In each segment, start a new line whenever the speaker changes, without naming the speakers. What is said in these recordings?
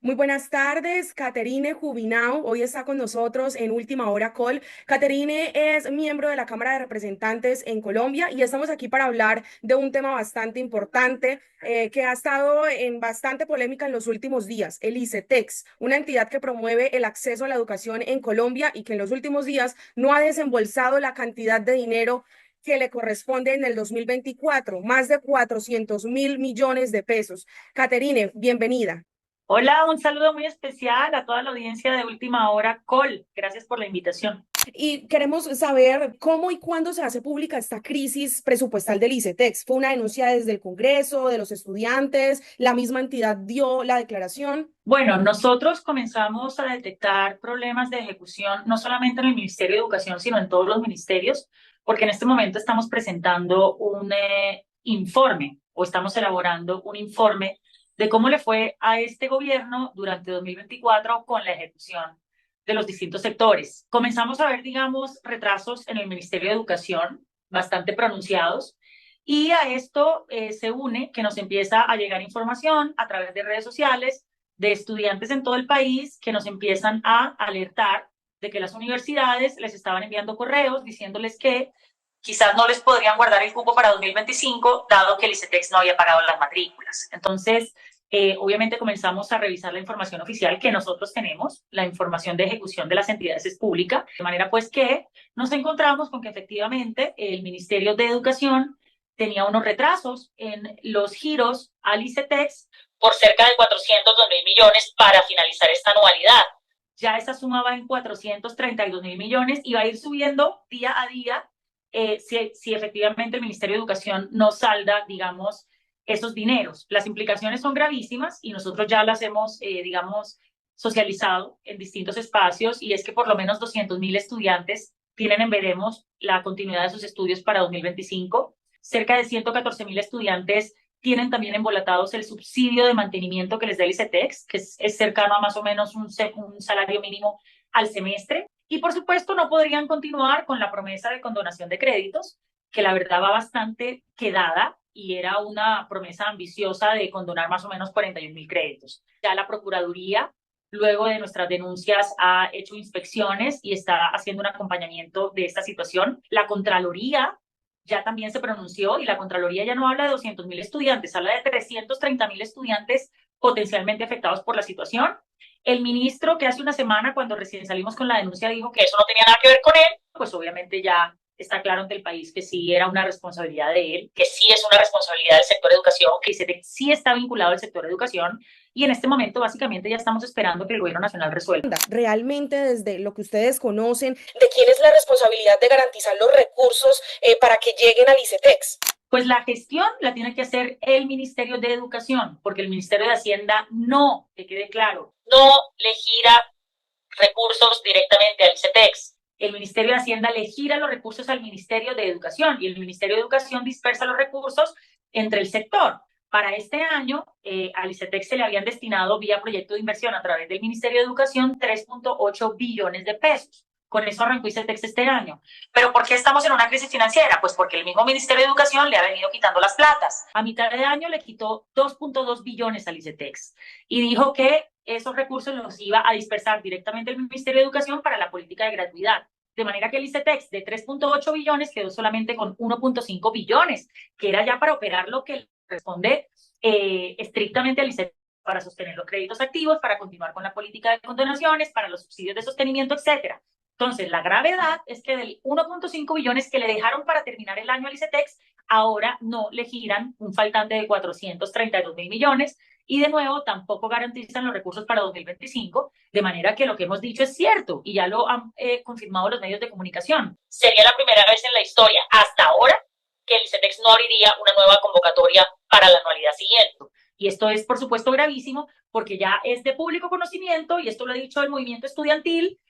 Muy buenas tardes, Caterine Jubinao. Hoy está con nosotros en Última Hora Call. Caterine es miembro de la Cámara de Representantes en Colombia y estamos aquí para hablar de un tema bastante importante que ha estado en bastante polémica en los últimos días, el ICETEX, una entidad que promueve el acceso a la educación en Colombia y que en los últimos días no ha desembolsado la cantidad de dinero que le corresponde en el 2024, más de 400.000 millones de pesos. Caterine, bienvenida.
Hola, un saludo muy especial a toda la audiencia de Última Hora Call. Gracias por la invitación.
Y queremos saber cómo y cuándo se hace pública esta crisis presupuestal del ICETEX. ¿Fue una denuncia desde el Congreso, de los estudiantes? ¿La misma entidad dio la declaración?
Bueno, nosotros comenzamos a detectar problemas de ejecución no solamente en el Ministerio de Educación, sino en todos los ministerios, porque en este momento estamos presentando un informe o estamos elaborando un informe de cómo le fue a este gobierno durante 2024 con la ejecución de los distintos sectores. Comenzamos a ver, digamos, retrasos en el Ministerio de Educación bastante pronunciados. Y a esto se une que nos empieza a llegar información a través de redes sociales de estudiantes en todo el país que nos empiezan a alertar de que las universidades les estaban enviando correos diciéndoles que quizás no les podrían guardar el cupo para 2025, dado que el ICETEX no había pagado las matrículas. Entonces, obviamente comenzamos a revisar la información oficial que nosotros tenemos, la información de ejecución de las entidades es pública, de manera pues que nos encontramos con que efectivamente el Ministerio de Educación tenía unos retrasos en los giros al ICETEX por cerca de 402.000 millones para finalizar esta anualidad. Ya esa suma va en 432.000 millones y va a ir subiendo día a día si efectivamente el Ministerio de Educación no salda, digamos, esos dineros. Las implicaciones son gravísimas y nosotros ya las hemos, digamos, socializado en distintos espacios y es que por lo menos 200.000 estudiantes tienen en veremos la continuidad de sus estudios para 2025. Cerca de 114.000 estudiantes tienen también embolatados el subsidio de mantenimiento que les da el ICETEX, que es cercano a más o menos un salario mínimo al semestre. Y por supuesto no podrían continuar con la promesa de condonación de créditos, que la verdad va bastante quedada y era una promesa ambiciosa de condonar más o menos 41.000 créditos. Ya la Procuraduría, luego de nuestras denuncias, ha hecho inspecciones y está haciendo un acompañamiento de esta situación. La Contraloría ya también se pronunció y la Contraloría ya no habla de 200.000 estudiantes, habla de 330.000 estudiantes potencialmente afectados por la situación. El ministro que hace una semana, cuando recién salimos con la denuncia, dijo que eso no tenía nada que ver con él, pues obviamente ya está claro ante el país que sí era una responsabilidad de él, que sí es una responsabilidad del sector de educación, que sí está vinculado al sector de educación y en este momento básicamente ya estamos esperando que el gobierno nacional resuelva.
Realmente, desde lo que ustedes conocen, ¿de quién es la responsabilidad de garantizar los recursos para que lleguen al ICETEX?
Pues la gestión la tiene que hacer el Ministerio de Educación, porque el Ministerio de Hacienda no, que quede claro, no le gira recursos directamente al ICETEX. El Ministerio de Hacienda le gira los recursos al Ministerio de Educación y el Ministerio de Educación dispersa los recursos entre el sector. Para este año, al ICETEX se le habían destinado vía proyecto de inversión a través del Ministerio de Educación 3.8 billones de pesos. Con eso arrancó ICETEX este año. ¿Pero por qué estamos en una crisis financiera? Pues porque el mismo Ministerio de Educación le ha venido quitando las platas. A mitad de año le quitó 2.2 billones al ICETEX y dijo que esos recursos los iba a dispersar directamente el Ministerio de Educación para la política de gratuidad. De manera que el ICETEX de 3.8 billones quedó solamente con 1.5 billones, que era ya para operar lo que responde estrictamente al ICETEX para sostener los créditos activos, para continuar con la política de condonaciones, para los subsidios de sostenimiento, etcétera. Entonces, la gravedad es que del 1.5 billones que le dejaron para terminar el año al ICETEX, ahora no le giran un faltante de 432.000 millones y de nuevo tampoco garantizan los recursos para 2025, de manera que lo que hemos dicho es cierto y ya lo han confirmado los medios de comunicación. Sería la primera vez en la historia hasta ahora que el ICETEX no abriría una nueva convocatoria para la anualidad siguiente. Y esto es, por supuesto, gravísimo porque ya es de público conocimiento y esto lo ha dicho el movimiento estudiantil.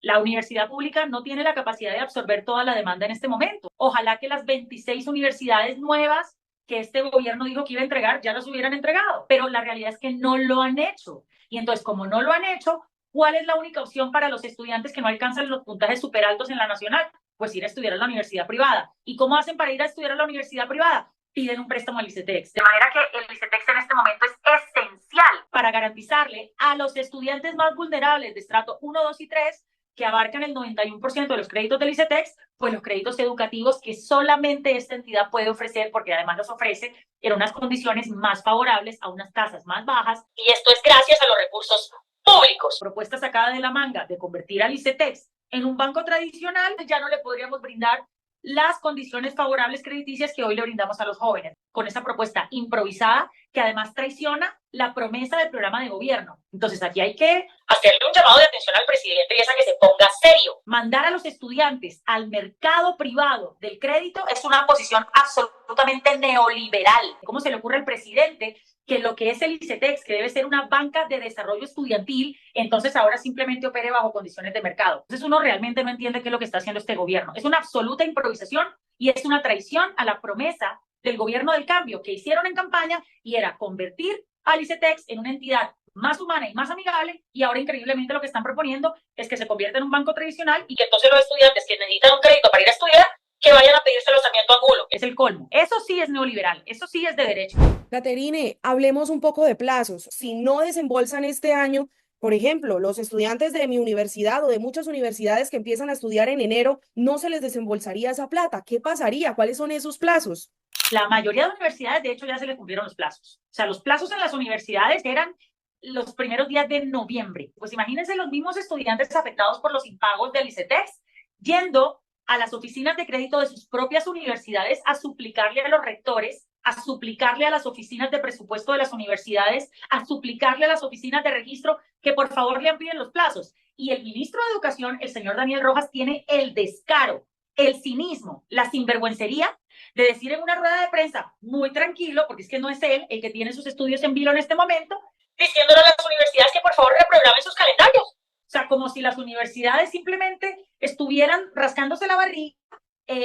La universidad pública no tiene la capacidad de absorber toda la demanda en este momento. Ojalá que las 26 universidades nuevas que este gobierno dijo que iba a entregar ya las hubieran entregado, pero la realidad es que no lo han hecho. Y entonces, como no lo han hecho, ¿cuál es la única opción para los estudiantes que no alcanzan los puntajes súper altos en la nacional? Pues ir a estudiar a la universidad privada. ¿Y cómo hacen para ir a estudiar a la universidad privada? piden un préstamo al ICETEX. De manera que el ICETEX en este momento es esencial para garantizarle a los estudiantes más vulnerables de estrato 1, 2 y 3, que abarcan el 91% de los créditos del ICETEX, pues los créditos educativos que solamente esta entidad puede ofrecer, porque además los ofrece en unas condiciones más favorables, a unas tasas más bajas, y esto es gracias a los recursos públicos. Propuesta sacada de la manga de convertir al ICETEX en un banco tradicional, ya no le podríamos brindar las condiciones favorables crediticias que hoy le brindamos a los jóvenes, con esta propuesta improvisada que además traiciona la promesa del programa de gobierno. Entonces aquí hay que hacerle un llamado de atención al presidente y es a que se ponga serio. Mandar a los estudiantes al mercado privado del crédito es una posición absolutamente neoliberal. ¿Cómo se le ocurre al presidente que lo que es el ICETEX, que debe ser una banca de desarrollo estudiantil, entonces ahora simplemente opere bajo condiciones de mercado? Entonces uno realmente no entiende qué es lo que está haciendo este gobierno. Es una absoluta improvisación y es una traición a la promesa del gobierno del cambio que hicieron en campaña, y era convertir al ICETEX en una entidad más humana y más amigable, y ahora increíblemente lo que están proponiendo es que se convierta en un banco tradicional y que entonces los estudiantes que necesitan un crédito para ir a estudiar, que vayan a pedirse alojamiento a Angulo. Es el colmo. Eso sí es neoliberal, eso sí es de derecha.
Caterine, hablemos un poco de plazos. Si no desembolsan este año, por ejemplo, los estudiantes de mi universidad o de muchas universidades que empiezan a estudiar en enero, no se les desembolsaría esa plata. ¿Qué pasaría? ¿Cuáles son esos plazos?
La mayoría de universidades, de hecho, ya se les cumplieron los plazos. O sea, los plazos en las universidades eran los primeros días de noviembre. Pues imagínense los mismos estudiantes afectados por los impagos del ICETEX yendo a las oficinas de crédito de sus propias universidades a suplicarle a los rectores, a suplicarle a las oficinas de presupuesto de las universidades, a suplicarle a las oficinas de registro que por favor le amplíen los plazos. Y el ministro de Educación, el señor Daniel Rojas, tiene el descaro, el cinismo, la sinvergüencería de decir en una rueda de prensa muy tranquilo, porque es que no es él el que tiene sus estudios en vilo en este momento, diciéndole a las universidades que por favor reprogramen sus calendarios. O sea, como si las universidades simplemente estuvieran rascándose la barriga,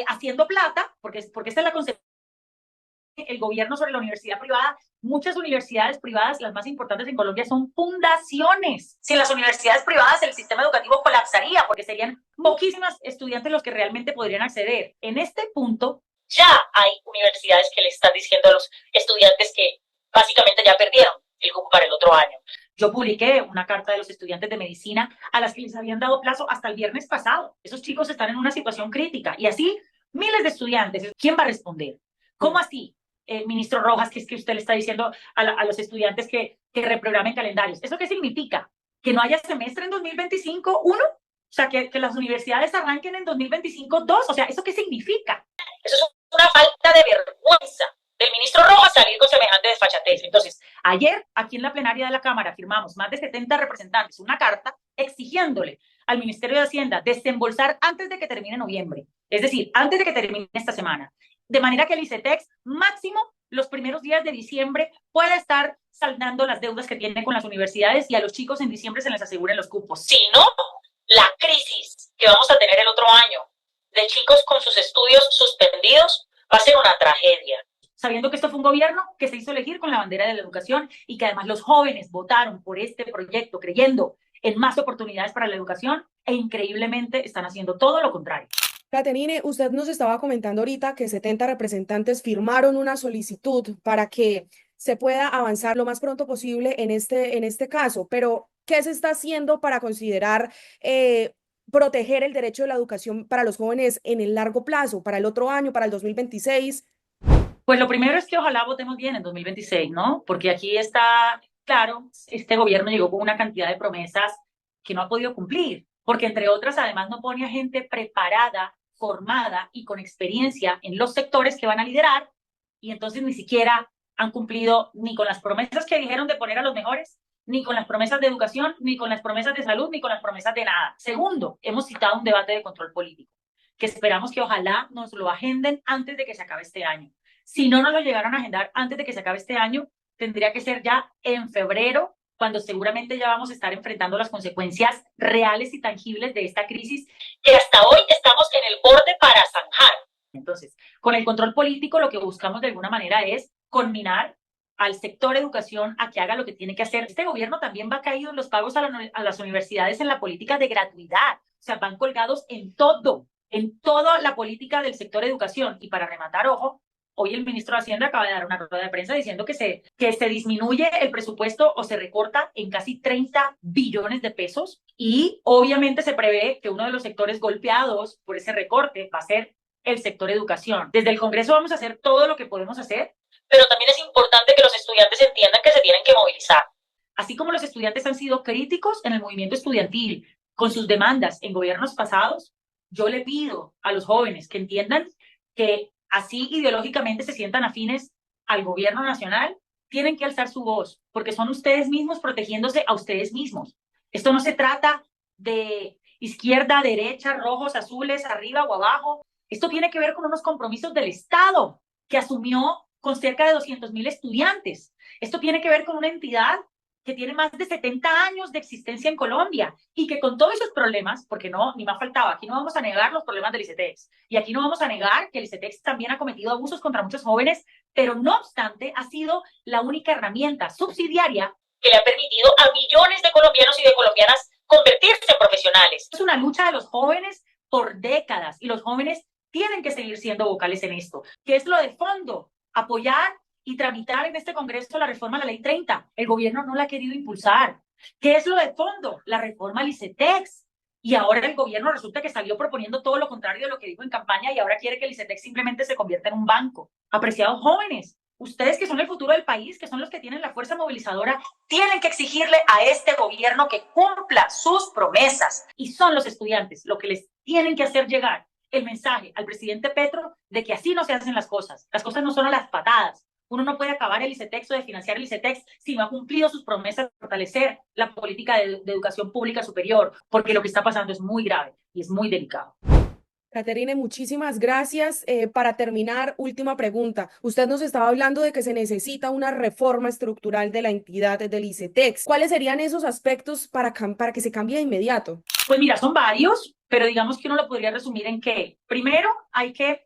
haciendo plata, porque esta es la concepción del gobierno sobre la universidad privada. Muchas universidades privadas, las más importantes en Colombia, son fundaciones. Sin las universidades privadas, el sistema educativo colapsaría, porque serían poquísimas estudiantes los que realmente podrían acceder. En este punto, ya hay universidades que le están diciendo a los estudiantes que básicamente ya perdieron el cupo para el otro año. Yo publiqué una carta de los estudiantes de medicina a las que les habían dado plazo hasta el viernes pasado. Esos chicos están en una situación crítica y así miles de estudiantes. ¿Quién va a responder? ¿Cómo así? Ministro Rojas, que es que usted le está diciendo a los estudiantes que reprogramen calendarios. ¿Eso qué significa? ¿Que no haya semestre en 2025, uno? O sea, que las universidades arranquen en 2025, dos. O sea, ¿eso qué significa? Eso es una falta de vergüenza del ministro Rojas salir con semejante desfachatez. Entonces, ayer, aquí en la plenaria de la Cámara, firmamos más de 70 representantes una carta exigiéndole al Ministerio de Hacienda desembolsar antes de que termine noviembre, es decir, antes de que termine esta semana, de manera que el ICETEX máximo los primeros días de diciembre pueda estar saldando las deudas que tiene con las universidades y a los chicos en diciembre se les aseguren los cupos. Si no, la crisis que vamos a tener el otro año de chicos con sus estudios suspendidos va a ser una tragedia. Sabiendo que esto fue un gobierno que se hizo elegir con la bandera de la educación y que además los jóvenes votaron por este proyecto creyendo en más oportunidades para la educación, e increíblemente están haciendo todo lo contrario.
Caterine, usted nos estaba comentando ahorita que 70 representantes firmaron una solicitud para que se pueda avanzar lo más pronto posible en este caso, pero ¿qué se está haciendo para considerar proteger el derecho de la educación para los jóvenes en el largo plazo, para el otro año, para el 2026?
Pues lo primero es que ojalá votemos bien en 2026, ¿no? Porque aquí está claro, este gobierno llegó con una cantidad de promesas que no ha podido cumplir, porque entre otras además no pone a gente preparada, formada y con experiencia en los sectores que van a liderar, y entonces ni siquiera han cumplido ni con las promesas que dijeron de poner a los mejores, ni con las promesas de educación, ni con las promesas de salud, ni con las promesas de nada. Segundo, hemos citado un debate de control político, que esperamos que ojalá nos lo agenden antes de que se acabe este año. Si no nos lo llegaron a agendar antes de que se acabe este año, tendría que ser ya en febrero, cuando seguramente ya vamos a estar enfrentando las consecuencias reales y tangibles de esta crisis que hasta hoy estamos en el borde para zanjar. Entonces, con el control político lo que buscamos de alguna manera es conminar al sector educación a que haga lo que tiene que hacer. Este gobierno también va caído en los pagos a las universidades en la política de gratuidad. O sea, van colgados en todo, en toda la política del sector educación. Y para rematar, ojo, Hoy el ministro de Hacienda acaba de dar una rueda de prensa diciendo que se disminuye el presupuesto o se recorta en casi 30 billones de pesos y obviamente se prevé que uno de los sectores golpeados por ese recorte va a ser el sector educación. Desde el Congreso vamos a hacer todo lo que podemos hacer, pero también es importante que los estudiantes entiendan que se tienen que movilizar. Así como los estudiantes han sido críticos en el movimiento estudiantil con sus demandas en gobiernos pasados, yo le pido a los jóvenes que entiendan que así ideológicamente se sientan afines al gobierno nacional, tienen que alzar su voz, porque son ustedes mismos protegiéndose a ustedes mismos. Esto no se trata de izquierda, derecha, rojos, azules, arriba o abajo. Esto tiene que ver con unos compromisos del Estado que asumió con cerca de 200.000 estudiantes. Esto tiene que ver con una entidad que tiene más de 70 años de existencia en Colombia y que con todos esos problemas, porque no, ni más faltaba, aquí no vamos a negar los problemas del ICETEX y aquí no vamos a negar que el ICETEX también ha cometido abusos contra muchos jóvenes, pero no obstante ha sido la única herramienta subsidiaria que le ha permitido a millones de colombianos y de colombianas convertirse en profesionales. Es una lucha de los jóvenes por décadas y los jóvenes tienen que seguir siendo vocales en esto, que es lo de fondo, apoyar y tramitar en este Congreso la reforma a la Ley 30. El gobierno no la ha querido impulsar. ¿Qué es lo de fondo? La reforma al ICETEX. Y ahora el gobierno resulta que salió proponiendo todo lo contrario de lo que dijo en campaña y ahora quiere que el ICETEX simplemente se convierta en un banco. Apreciados jóvenes, ustedes que son el futuro del país, que son los que tienen la fuerza movilizadora, tienen que exigirle a este gobierno que cumpla sus promesas. Y son los estudiantes lo que les tienen que hacer llegar el mensaje al presidente Petro de que así no se hacen las cosas. Las cosas no son a las patadas. Uno no puede acabar el ICETEX o de financiar el ICETEX si no ha cumplido sus promesas de fortalecer la política de educación pública superior, porque lo que está pasando es muy grave y es muy delicado.
Caterine, muchísimas gracias. Para terminar, última pregunta. Usted nos estaba hablando de que se necesita una reforma estructural de la entidad del ICETEX. ¿Cuáles serían esos aspectos para que se cambie de inmediato?
Pues mira, son varios, pero digamos que uno lo podría resumir en que, primero, hay que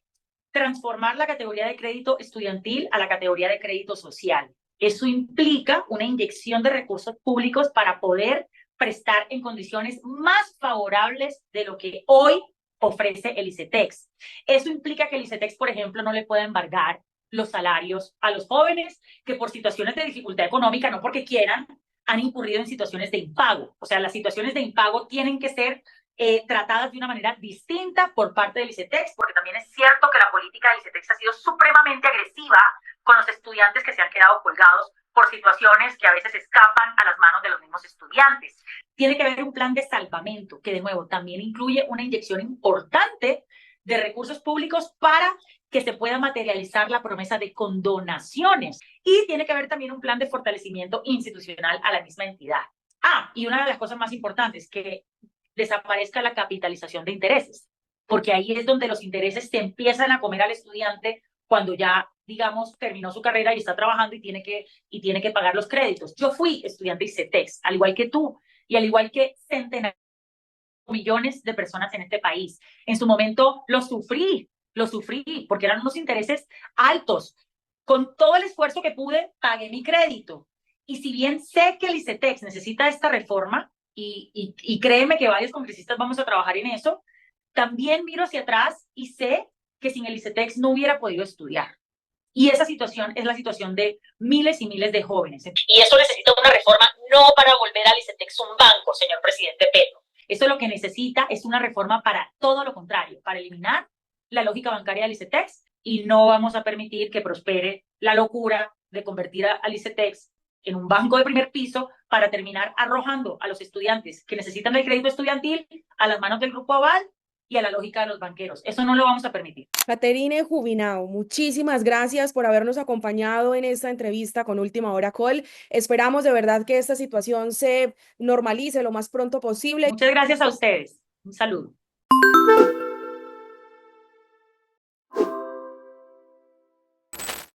transformar la categoría de crédito estudiantil a la categoría de crédito social. Eso implica una inyección de recursos públicos para poder prestar en condiciones más favorables de lo que hoy ofrece el ICETEX. Eso implica que el ICETEX, por ejemplo, no le pueda embargar los salarios a los jóvenes que por situaciones de dificultad económica, no porque quieran, han incurrido en situaciones de impago. O sea, las situaciones de impago tienen que ser tratadas de una manera distinta por parte del ICETEX, porque también es cierto que la política del ICETEX ha sido supremamente agresiva con los estudiantes que se han quedado colgados por situaciones que a veces escapan a las manos de los mismos estudiantes. Tiene que haber un plan de salvamento que, de nuevo, también incluye una inyección importante de recursos públicos para que se pueda materializar la promesa de condonaciones. Y tiene que haber también un plan de fortalecimiento institucional a la misma entidad. Y una de las cosas más importantes, que desaparezca la capitalización de intereses, porque ahí es donde los intereses se empiezan a comer al estudiante cuando ya, digamos, terminó su carrera y está trabajando y tiene que pagar los créditos. Yo fui estudiante de ICETEX, al igual que tú, y al igual que centenares de millones de personas en este país. En su momento lo sufrí, porque eran unos intereses altos. Con todo el esfuerzo que pude, pagué mi crédito. Y si bien sé que el ICETEX necesita esta reforma, y créeme que varios congresistas vamos a trabajar en eso, también miro hacia atrás y sé que sin el ICETEX no hubiera podido estudiar. Y esa situación es la situación de miles y miles de jóvenes. Y eso necesita una reforma, no para volver al ICETEX un banco, señor presidente Petro. Esto lo que necesita es una reforma para todo lo contrario, para eliminar la lógica bancaria del ICETEX, y no vamos a permitir que prospere la locura de convertir al ICETEX en un banco de primer piso para terminar arrojando a los estudiantes que necesitan el crédito estudiantil a las manos del Grupo Aval y a la lógica de los banqueros. Eso no lo vamos a permitir.
Caterine Jubinao, muchísimas gracias por habernos acompañado en esta entrevista con Última Hora Call. Esperamos de verdad que esta situación se normalice lo más pronto posible.
Muchas gracias a ustedes. Un saludo.